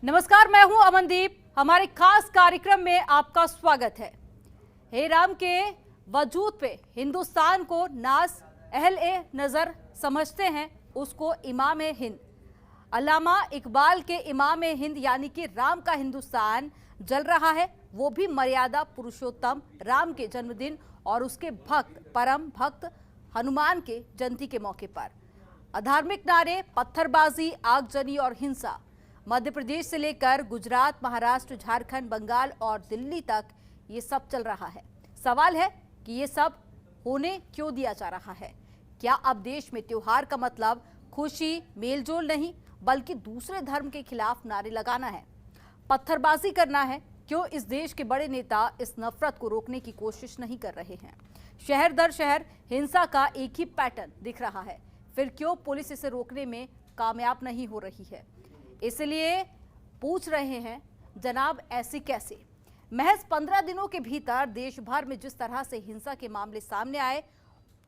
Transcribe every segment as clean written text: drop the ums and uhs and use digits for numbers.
नमस्कार, मैं हूं अमनदीप। हमारे खास कार्यक्रम में आपका स्वागत है। हे राम के वजूद पे हिंदुस्तान को नाज अहले नजर समझते हैं, उसको इमाम हिंद। अल्लामा इकबाल के इमाम हिंद यानी कि राम का हिंदुस्तान जल रहा है, वो भी मर्यादा पुरुषोत्तम राम के जन्मदिन और उसके भक्त परम भक्त हनुमान के जयंती के मौके पर। अधार्मिक नारे, पत्थरबाजी, आगजनी और हिंसा मध्य प्रदेश से लेकर गुजरात, महाराष्ट्र, झारखंड, बंगाल और दिल्ली तक ये सब चल रहा है। सवाल है कि ये सब होने क्यों दिया जा रहा है? क्या अब देश में त्योहार का मतलब खुशी, मेलजोल नहीं बल्कि दूसरे धर्म के खिलाफ नारे लगाना है, पत्थरबाजी करना है? क्यों इस देश के बड़े नेता इस नफरत को रोकने की कोशिश नहीं कर रहे हैं? शहर दर शहर हिंसा का एक ही पैटर्न दिख रहा है, फिर क्यों पुलिस इसे रोकने में कामयाब नहीं हो रही है? इसलिए पूछ रहे हैं, जनाब ऐसी कैसे? महज 15 दिनों के भीतर देश भर में जिस तरह से हिंसा के मामले सामने आए,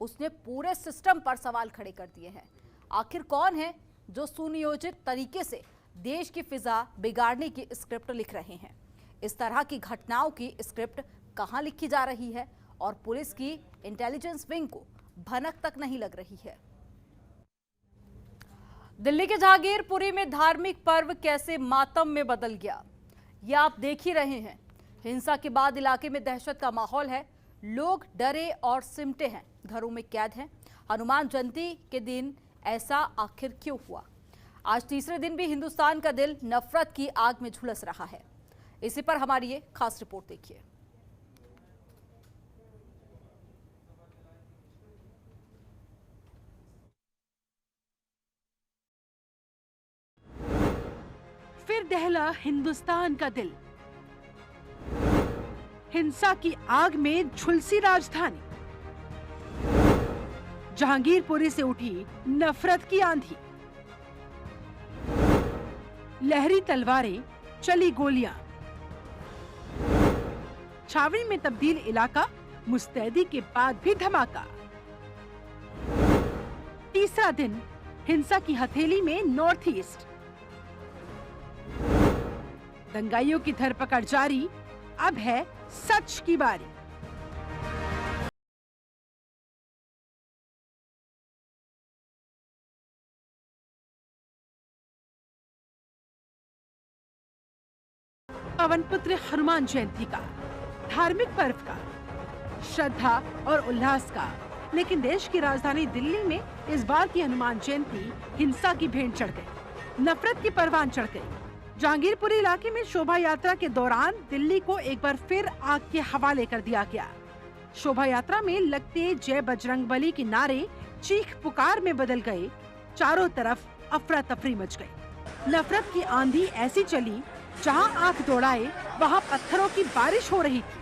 उसने पूरे सिस्टम पर सवाल खड़े कर दिए हैं। आखिर कौन है जो सुनियोजित तरीके से देश की फिजा बिगाड़ने की स्क्रिप्ट लिख रहे हैं? इस तरह की घटनाओं की स्क्रिप्ट कहां लिखी जा रही है और पुलिस की इंटेलिजेंस विंग को भनक तक नहीं लग रही है। दिल्ली के जहांगीरपुरी में धार्मिक पर्व कैसे मातम में बदल गया, ये आप देख ही रहे हैं। हिंसा के बाद इलाके में दहशत का माहौल है, लोग डरे और सिमटे हैं, घरों में कैद हैं। हनुमान जयंती के दिन ऐसा आखिर क्यों हुआ? आज तीसरे दिन भी हिंदुस्तान का दिल नफरत की आग में झुलस रहा है। इसी पर हमारी ये खास रिपोर्ट देखिए। फिर दहला हिंदुस्तान का दिल, हिंसा की आग में झुलसी राजधानी। जहांगीरपुरी से उठी नफरत की आंधी, लहरी तलवारें, चली गोलियां। छावनी में तब्दील इलाका, मुस्तैदी के बाद भी धमाका। तीसरा दिन हिंसा की हथेली में नॉर्थ ईस्ट। दंगाइयों की धरपकड़ जारी, अब है सच की बारी। पवन पुत्र हनुमान जयंती का, धार्मिक पर्व का, श्रद्धा और उल्लास का, लेकिन देश की राजधानी दिल्ली में इस बार की हनुमान जयंती हिंसा की भेंट चढ़ गई, नफरत की परवान चढ़ गई। जहांगीरपुरी इलाके में शोभा यात्रा के दौरान दिल्ली को एक बार फिर आग के हवाले कर दिया गया। शोभा यात्रा में लगते जय बजरंगबली के नारे चीख पुकार में बदल गए, चारों तरफ अफरा तफरी मच गई। नफरत की आंधी ऐसी चली, जहां आंख दौड़ाए वहां पत्थरों की बारिश हो रही थी,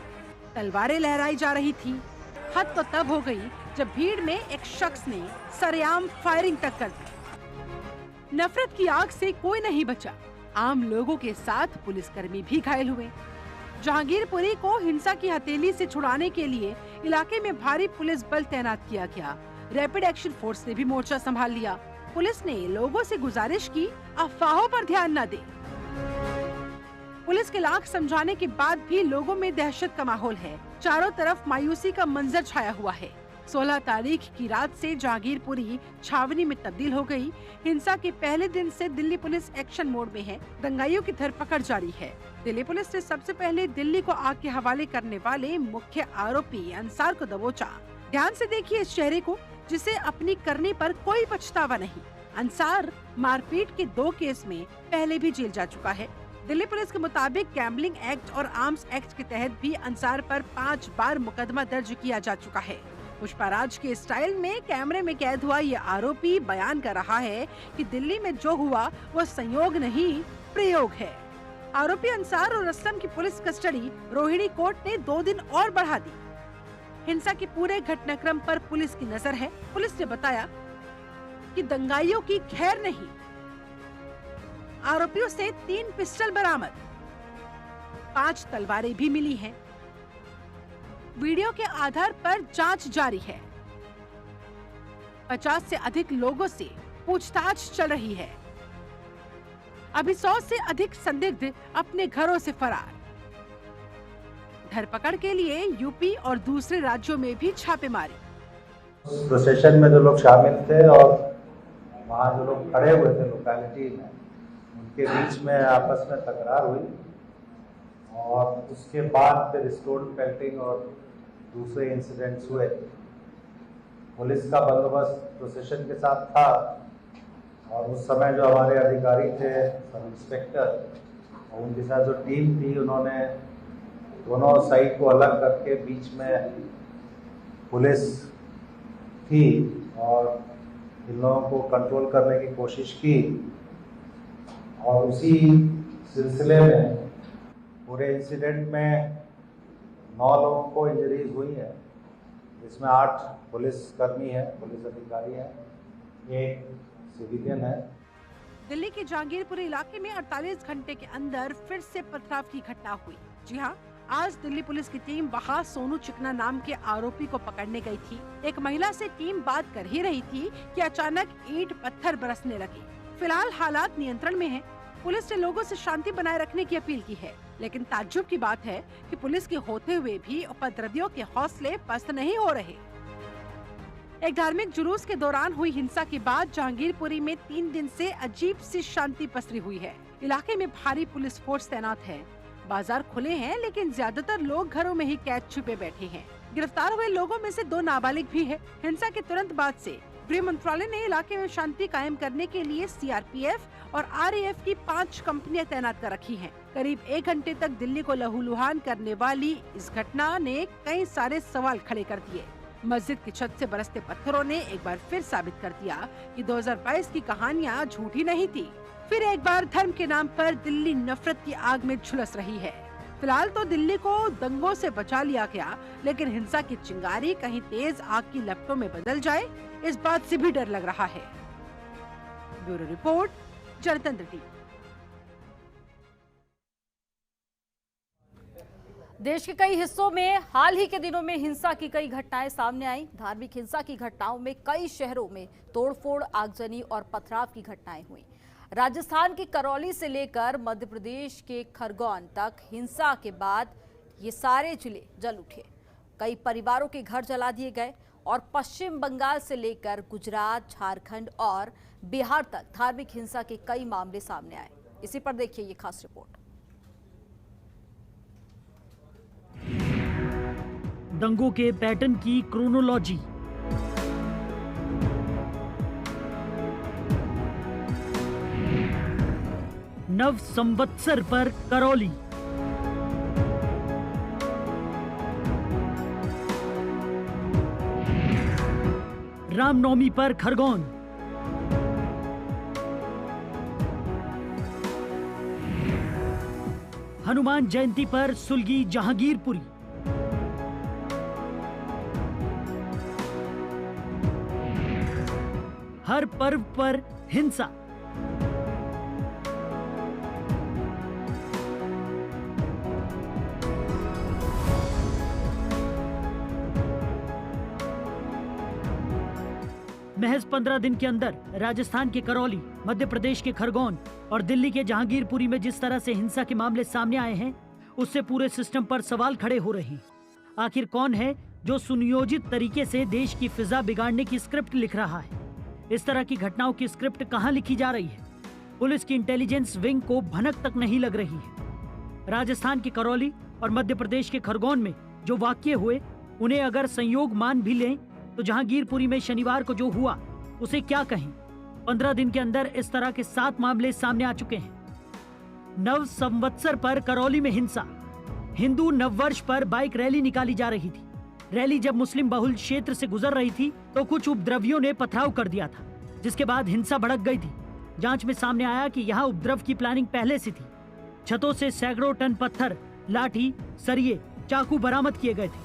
तलवारें लहराई जा रही थी। हद तो तब हो गई जब भीड़ में एक शख्स ने सरेआम फायरिंग तक कर दी। नफरत की आग से कोई नहीं बचा, आम लोगों के साथ पुलिसकर्मी भी घायल हुए। जहांगीरपुरी को हिंसा की हथेली से छुड़ाने के लिए इलाके में भारी पुलिस बल तैनात किया गया। रैपिड एक्शन फोर्स ने भी मोर्चा संभाल लिया। पुलिस ने लोगों से गुजारिश की, अफवाहों पर ध्यान न दे। पुलिस के लाख समझाने के बाद भी लोगों में दहशत का माहौल है, चारों तरफ मायूसी का मंजर छाया हुआ है। 16 तारीख की रात से जहांगीरपुरी छावनी में तब्दील हो गई। हिंसा के पहले दिन से दिल्ली पुलिस एक्शन मोड में है, दंगाइयों की धरपकड़ जारी है। दिल्ली पुलिस ने सबसे पहले दिल्ली को आग के हवाले करने वाले मुख्य आरोपी अंसार को दबोचा। ध्यान से देखिए इस चेहरे को, जिसे अपनी करनी पर कोई पछतावा नहीं। अंसार मारपीट के 2 केस में पहले भी जेल जा चुका है। दिल्ली पुलिस के मुताबिक गैम्बलिंग एक्ट और आर्म्स एक्ट के तहत भी अंसार पर 5 बार मुकदमा दर्ज किया जा चुका है। पुष्पाराज के स्टाइल में कैमरे में कैद हुआ ये आरोपी बयान कर रहा है कि दिल्ली में जो हुआ वो संयोग नहीं, प्रयोग है। आरोपी अंसार और असलम की पुलिस कस्टडी रोहिणी कोर्ट ने 2 दिन और बढ़ा दी। हिंसा के पूरे घटनाक्रम पर पुलिस की नजर है। पुलिस ने बताया कि दंगाइयों की खैर नहीं। आरोपियों से 3 पिस्टल बरामद, 5 तलवारें भी मिली हैं। वीडियो के आधार पर जांच जारी है। 50 से अधिक लोगों से पूछताछ चल रही है। अभी 100 से अधिक संदिग्ध अपने घरों से फरार। धरपकड़ के लिए यूपी और दूसरे राज्यों में भी छापेमारी। प्रोसेशन में जो लोग शामिल थे और वहाँ जो लोग खड़े हुए थे लोकेलिटी में, उनके बीच में आपस में तकरार हुई और उसके बाद फिर स्टोन पेल्टिंग और दूसरे इंसिडेंट्स हुए। पुलिस का बंदोबस्त प्रोसेशन के साथ था और उस समय जो हमारे अधिकारी थे, सब इंस्पेक्टर और उनके साथ जो टीम थी, उन्होंने दोनों साइड को अलग करके बीच में पुलिस थी और इन लोगों को कंट्रोल करने की कोशिश की। और उसी सिलसिले में पूरे इंसिडेंट में 9 लोगों को इंजरीज हुई है, जिसमें 8 पुलिस कर्मी हैं, पुलिस अधिकारी हैं, 1 सिविलियन है। दिल्ली के जहांगीरपुर इलाके में 48 घंटे के अंदर फिर से पथराव की घटना हुई। जी हाँ, आज दिल्ली पुलिस की टीम वहां सोनू चिकना नाम के आरोपी को पकड़ने गई थी। एक महिला से टीम बात कर ही रही थी कि अचानक ईंट पत्थर बरसने लगे। फिलहाल हालात नियंत्रण में हैं। पुलिस ने लोगों से शांति बनाए रखने की अपील की है, लेकिन ताज्जुब की बात है कि पुलिस के होते हुए भी उपद्रवियों के हौसले पस्त नहीं हो रहे। एक धार्मिक जुलूस के दौरान हुई हिंसा के बाद जहांगीरपुरी में 3 दिन से अजीब सी शांति पसरी हुई है। इलाके में भारी पुलिस फोर्स तैनात है। बाजार खुले हैं, लेकिन ज्यादातर लोग घरों में ही कैद छुपे बैठे हैं। गिरफ्तार हुए लोगों में से 2 नाबालिग भी है। हिंसा के तुरंत बाद से गृह मंत्रालय ने इलाके में शांति कायम करने के लिए सीआरपीएफ और आरएएफ की 5 कंपनियां तैनात कर रखी हैं। करीब 1 घंटे तक दिल्ली को लहूलुहान करने वाली इस घटना ने कई सारे सवाल खड़े कर दिए। मस्जिद की छत से बरसते पत्थरों ने एक बार फिर साबित कर दिया कि 2022 की कहानियां झूठी नहीं थी। फिर एक बार धर्म के नाम पर दिल्ली नफरत की आग में झुलस रही है। फिलहाल तो दिल्ली को दंगों से बचा लिया गया, लेकिन हिंसा की चिंगारी कहीं तेज आग की लपटों में बदल जाए, इस बात से भी डर लग रहा है। ब्यूरो रिपोर्ट, जनतंत्र टीवी। देश के कई हिस्सों में हाल ही के दिनों में हिंसा की कई घटनाएं सामने आई। धार्मिक हिंसा की घटनाओं में कई शहरों में तोड़फोड़, आगजनी और पथराव की घटनाएं हुई। राजस्थान के करौली से लेकर मध्य प्रदेश के खरगोन तक हिंसा के बाद ये सारे जिले जल उठे। कई परिवारों के घर जला दिए गए और पश्चिम बंगाल से लेकर गुजरात, झारखंड और बिहार तक धार्मिक हिंसा के कई मामले सामने आए। इसी पर देखिए ये खास रिपोर्ट। दंगों के पैटर्न की क्रोनोलॉजी। नव संवत्सर पर करौली, रामनवमी पर खरगोन, हनुमान जयंती पर सुलगी जहांगीरपुरी, हर पर्व पर हिंसा। महज 15 दिन के अंदर राजस्थान के करौली, मध्य प्रदेश के खरगोन और दिल्ली के जहांगीरपुरी में जिस तरह से हिंसा के मामले सामने आए हैं, उससे पूरे सिस्टम पर सवाल खड़े हो रहे हैं। आखिर कौन है जो सुनियोजित तरीके से देश की फिजा बिगाड़ने की स्क्रिप्ट लिख रहा है? इस तरह की घटनाओं की स्क्रिप्ट कहां लिखी जा रही है? पुलिस की इंटेलिजेंस विंग को भनक तक नहीं लग रही है। राजस्थान के करौली और मध्य प्रदेश के खरगोन में जो वाकये हुए, उन्हें अगर संयोग मान भी लें तो जहांगीरपुरी में शनिवार को जो हुआ उसे क्या कहें। 15 दिन के अंदर इस तरह के 7 मामले सामने आ चुके हैं। नव संवत्सर पर करौली में हिंसा। हिंदू नववर्ष पर बाइक रैली निकाली जा रही थी। रैली जब मुस्लिम बहुल क्षेत्र से गुजर रही थी तो कुछ उपद्रवियों ने पथराव कर दिया था, जिसके बाद हिंसा भड़क गई थी। जांच में सामने आया कि यहाँ उपद्रव की प्लानिंग पहले से थी। छतों से सैकड़ों टन पत्थर, लाठी, सरिये, चाकू बरामद किए गए थे।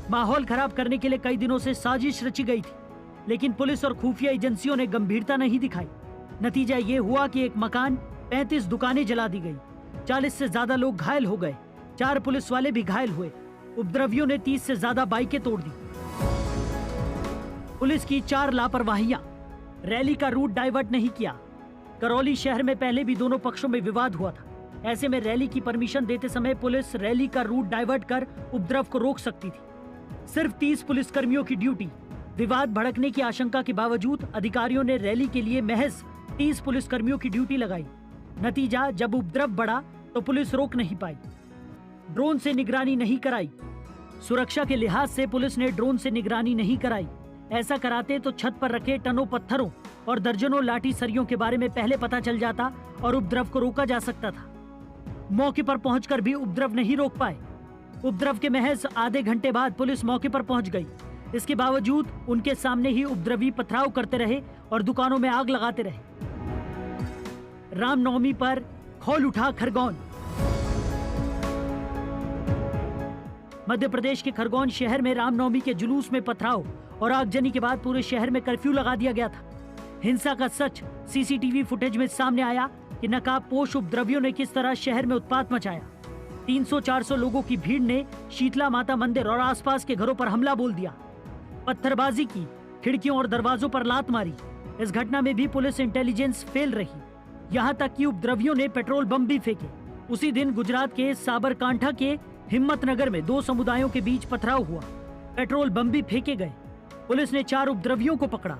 माहौल खराब करने के लिए कई दिनों से साजिश रची गई थी, लेकिन पुलिस और खुफिया एजेंसियों ने गंभीरता नहीं दिखाई। नतीजा ये हुआ कि एक मकान, 35 दुकानें जला दी गई। 40 से ज्यादा लोग घायल हो गए। 4 पुलिस वाले भी घायल हुए। उपद्रवियों ने 30 से ज्यादा बाइकें तोड़ दी। पुलिस की 4 लापरवाहियां। रैली का रूट डाइवर्ट नहीं किया, करौली शहर में पहले भी दोनों पक्षों में विवाद हुआ था। ऐसे में रैली की परमिशन देते समय पुलिस रैली का रूट डाइवर्ट कर उपद्रव को रोक सकती थी। सिर्फ 30 पुलिसकर्मियों की ड्यूटी। विवाद भड़कने की आशंका के बावजूद अधिकारियों ने रैली के लिए महज 30 पुलिसकर्मियों की ड्यूटी लगाई। नतीजा, जब उपद्रव बढ़ा तो पुलिस रोक नहीं पाई, ड्रोन से निगरानी नहीं कराई। सुरक्षा के लिहाज से पुलिस ने ड्रोन से निगरानी नहीं कराई। ऐसा कराते तो छत पर रखे टनों पत्थरों और दर्जनों लाठी सरियों के बारे में पहले पता चल जाता और उपद्रव को रोका जा सकता था। मौके पर पहुंचकर भी उपद्रव नहीं रोक पाए। उपद्रव के महज आधे घंटे बाद पुलिस मौके पर पहुंच गई। इसके बावजूद उनके सामने ही उपद्रवी पथराव करते रहे और दुकानों में आग लगाते रहे। रामनवमी पर खौल उठा खरगोन। मध्य प्रदेश के खरगोन शहर में रामनवमी के जुलूस में पथराव और आगजनी के बाद पूरे शहर में कर्फ्यू लगा दिया गया था। हिंसा का सच सीसीटीवी फुटेज में सामने आया कि नकाबपोश उपद्रवियों ने किस तरह शहर में उत्पात मचाया। 300-400 लोगों की भीड़ ने शीतला माता मंदिर और आसपास के घरों पर हमला बोल दिया, पत्थरबाजी की, खिड़कियों और दरवाजों पर लात मारी। इस घटना में भी पुलिस इंटेलिजेंस फेल रही। यहाँ तक कि उपद्रवियों ने पेट्रोल बम भी फेंके। उसी दिन गुजरात के साबरकांठा के हिम्मतनगर में 2 समुदायों के बीच पथराव हुआ, पेट्रोल बम भी फेंके गए। पुलिस ने 4 उपद्रवियों को पकड़ा।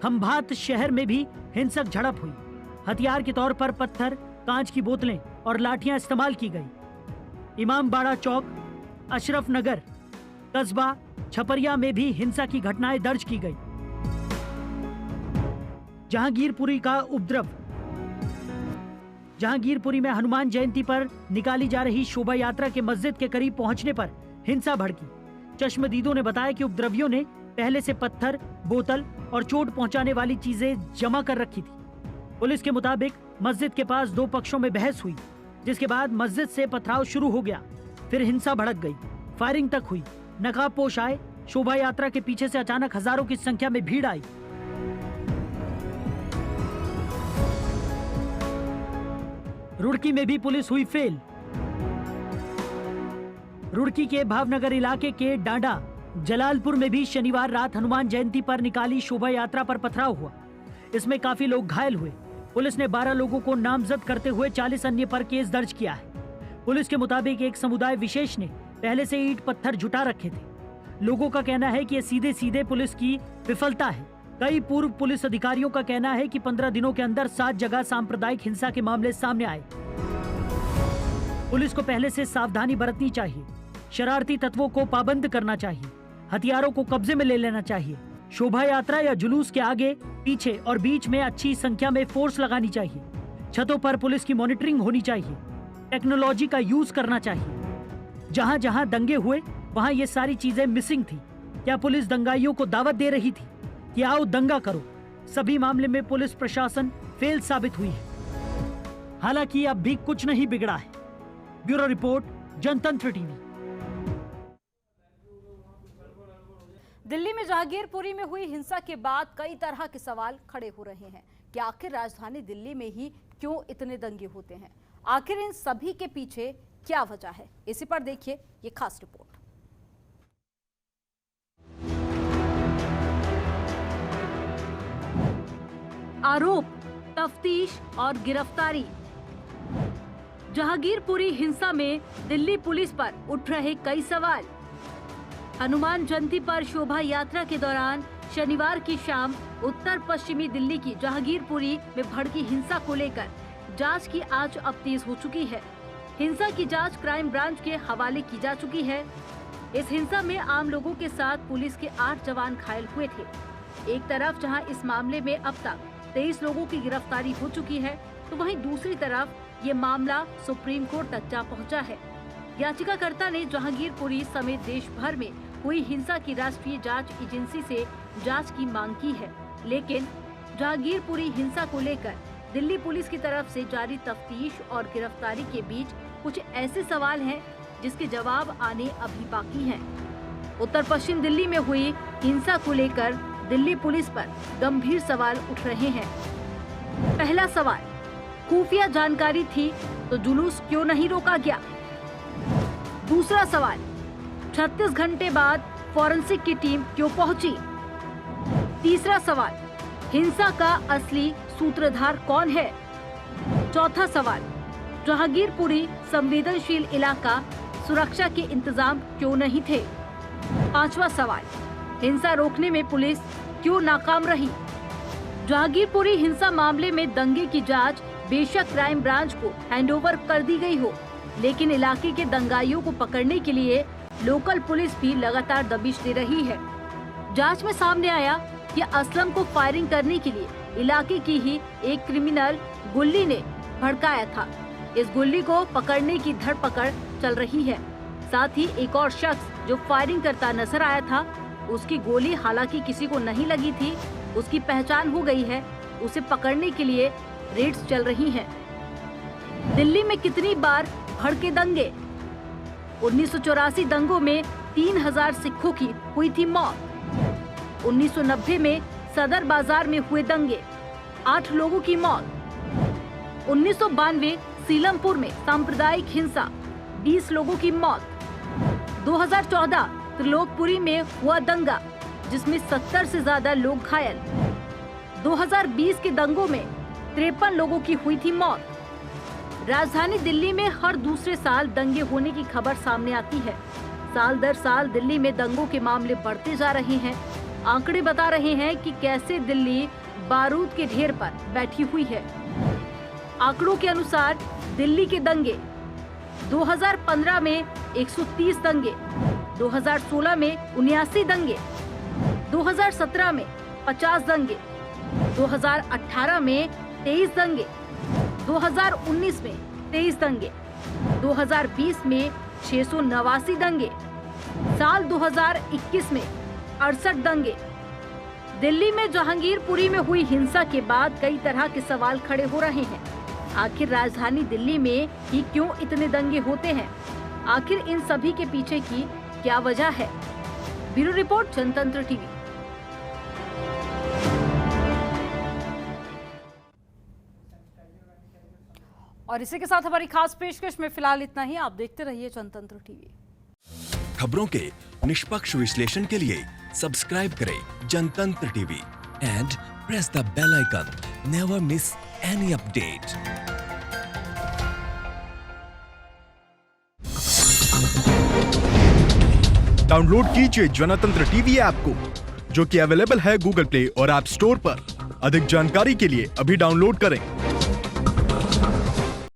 खंभात शहर में भी हिंसक झड़प हुई। हथियार के तौर पर पत्थर, कांच की बोतलें और लाठियां इस्तेमाल की गई। इमामबाड़ा चौक, अशरफ नगर, कस्बा छपरिया में भी हिंसा की घटनाएं दर्ज की गई। जहांगीरपुरी का उपद्रव। जहांगीरपुरी में हनुमान जयंती पर निकाली जा रही शोभा यात्रा के मस्जिद के करीब पहुंचने पर हिंसा भड़की। चश्मदीदों ने बताया कि उपद्रवियों ने पहले से पत्थर, बोतल और चोट पहुंचाने वाली चीजें जमा कर रखी थी। पुलिस के मुताबिक मस्जिद के पास 2 पक्षों में बहस हुई, जिसके बाद मस्जिद से पथराव शुरू हो गया। फिर हिंसा भड़क गई, फायरिंग तक हुई। नकाबपोश आए। शोभा यात्रा के पीछे से अचानक हजारों की संख्या में भीड़ आई। रुड़की में भी पुलिस हुई फेल। रुड़की के भावनगर इलाके के डांडा जलालपुर में भी शनिवार रात हनुमान जयंती पर निकाली शोभा यात्रा पर पथराव हुआ। इसमें काफी लोग घायल हुए। पुलिस ने 12 लोगों को नामजद करते हुए 40 अन्य पर केस दर्ज किया है। पुलिस के मुताबिक एक समुदाय विशेष ने पहले से ईंट पत्थर जुटा रखे थे। लोगों का कहना है कि ये सीधे सीधे पुलिस की विफलता है। कई पूर्व पुलिस अधिकारियों का कहना है कि 15 दिनों के अंदर 7 जगह सांप्रदायिक हिंसा के मामले सामने आए। पुलिस को पहले से सावधानी बरतनी चाहिए। शरारती तत्वों को पाबंद करना चाहिए। हथियारों को कब्जे में ले लेना चाहिए। शोभा यात्रा या जुलूस के आगे, पीछे और बीच में अच्छी संख्या में फोर्स लगानी चाहिए। छतों पर पुलिस की मॉनिटरिंग होनी चाहिए। टेक्नोलॉजी का यूज करना चाहिए। जहां जहां दंगे हुए वहां ये सारी चीजें मिसिंग थी। क्या पुलिस दंगाइयों को दावत दे रही थी कि आओ दंगा करो? सभी मामले में पुलिस प्रशासन फेल साबित हुई है। हालांकि अब भी कुछ नहीं बिगड़ा है। ब्यूरो रिपोर्ट, जनतंत्र टीवी। दिल्ली में जहांगीरपुरी में हुई हिंसा के बाद कई तरह के सवाल खड़े हो रहे हैं कि आखिर राजधानी दिल्ली में ही क्यों इतने दंगे होते हैं? आखिर इन सभी के पीछे क्या वजह है? इसी पर देखिए ये खास रिपोर्ट। आरोप, तफ्तीश और गिरफ्तारी। जहांगीरपुरी हिंसा में दिल्ली पुलिस पर उठ रहे कई सवाल। हनुमान जयंती पर शोभा यात्रा के दौरान शनिवार की शाम उत्तर पश्चिमी दिल्ली की जहांगीरपुरी में भड़की हिंसा को लेकर जांच की आंच अब तेज हो चुकी है। हिंसा की जांच क्राइम ब्रांच के हवाले की जा चुकी है। इस हिंसा में आम लोगों के साथ पुलिस के 8 जवान घायल हुए थे। एक तरफ जहां इस मामले में अब तक 23 लोगों की गिरफ्तारी हो चुकी है, तो वहीं दूसरी तरफ ये मामला सुप्रीम कोर्ट तक जा पहुंचा है। याचिकाकर्ता ने जहांगीरपुरी समेत देश भर में हुई हिंसा की राष्ट्रीय जांच एजेंसी से जांच की मांग की है, लेकिन जहांगीरपुरी हिंसा को लेकर दिल्ली पुलिस की तरफ से जारी तफ्तीश और गिरफ्तारी के बीच कुछ ऐसे सवाल हैं जिसके जवाब आने अभी बाकी हैं। उत्तर पश्चिम दिल्ली में हुई हिंसा को लेकर दिल्ली पुलिस पर गंभीर सवाल उठ रहे हैं। पहला सवाल, खुफिया जानकारी थी तो जुलूस क्यों नहीं रोका गया? दूसरा सवाल, 36 घंटे बाद फॉरेंसिक की टीम क्यों पहुंची? तीसरा सवाल, हिंसा का असली सूत्रधार कौन है? चौथा सवाल, जहांगीरपुरी संवेदनशील इलाका, सुरक्षा के इंतजाम क्यों नहीं थे? पांचवा सवाल, हिंसा रोकने में पुलिस क्यों नाकाम रही? जहांगीरपुरी हिंसा मामले में दंगे की जांच बेशक क्राइम ब्रांच को हैंडओवर कर दी गई हो, लेकिन इलाके के दंगाइयों को पकड़ने के लिए लोकल पुलिस भी लगातार दबिश दे रही है। जांच में सामने आया कि असलम को फायरिंग करने के लिए इलाके की ही एक क्रिमिनल गुल्ली ने भड़काया था। इस गुल्ली को पकड़ने की धरपकड़ चल रही है। साथ ही एक और शख्स जो फायरिंग करता नजर आया था, उसकी गोली हालांकि किसी को नहीं लगी थी, उसकी पहचान हो गई है। उसे पकड़ने के लिए रेड्स चल रही हैं। दिल्ली में कितनी बार भड़के दंगे? 1984 दंगों में 3000 सिखों की हुई थी मौत। 1990 में सदर बाजार में हुए दंगे, 8 लोगों की मौत। 1992 सीलमपुर में सांप्रदायिक हिंसा, 20 लोगों की मौत। 2014 त्रिलोकपुरी में हुआ दंगा, जिसमें 70 से ज्यादा लोग घायल। 2020 के दंगों में 53 लोगों की हुई थी मौत। राजधानी दिल्ली में हर दूसरे साल दंगे होने की खबर सामने आती है। साल दर साल दिल्ली में दंगों के मामले बढ़ते जा रहे हैं। आंकड़े बता रहे हैं कि कैसे दिल्ली बारूद के ढेर पर बैठी हुई है। आंकड़ों के अनुसार दिल्ली के दंगे 2015 में 130 दंगे, 2016 में 79 दंगे, 2017 में 50 दंगे, 2018 में 23 दंगे, 2019 में 23 दंगे, 2020 में 689 दंगे, साल 2021 में 68 दंगे। दिल्ली में जहांगीरपुरी में हुई हिंसा के बाद कई तरह के सवाल खड़े हो रहे हैं। आखिर राजधानी दिल्ली में ही क्यों इतने दंगे होते हैं? आखिर इन सभी के पीछे की क्या वजह है? ब्यूरो रिपोर्ट, जनतंत्र टीवी। और इसी के साथ हमारी खास पेशकश में फिलहाल इतना ही। आप देखते रहिए जनतंत्र टीवी। खबरों के निष्पक्ष विश्लेषण के लिए सब्सक्राइब करें Jantantra TV and press the bell icon. Never miss any update. Download कीजिए जनतंत्र टीवी ऐप को, जो कि अवेलेबल है गूगल प्ले और ऐप स्टोर पर। अधिक जानकारी के लिए अभी डाउनलोड करें।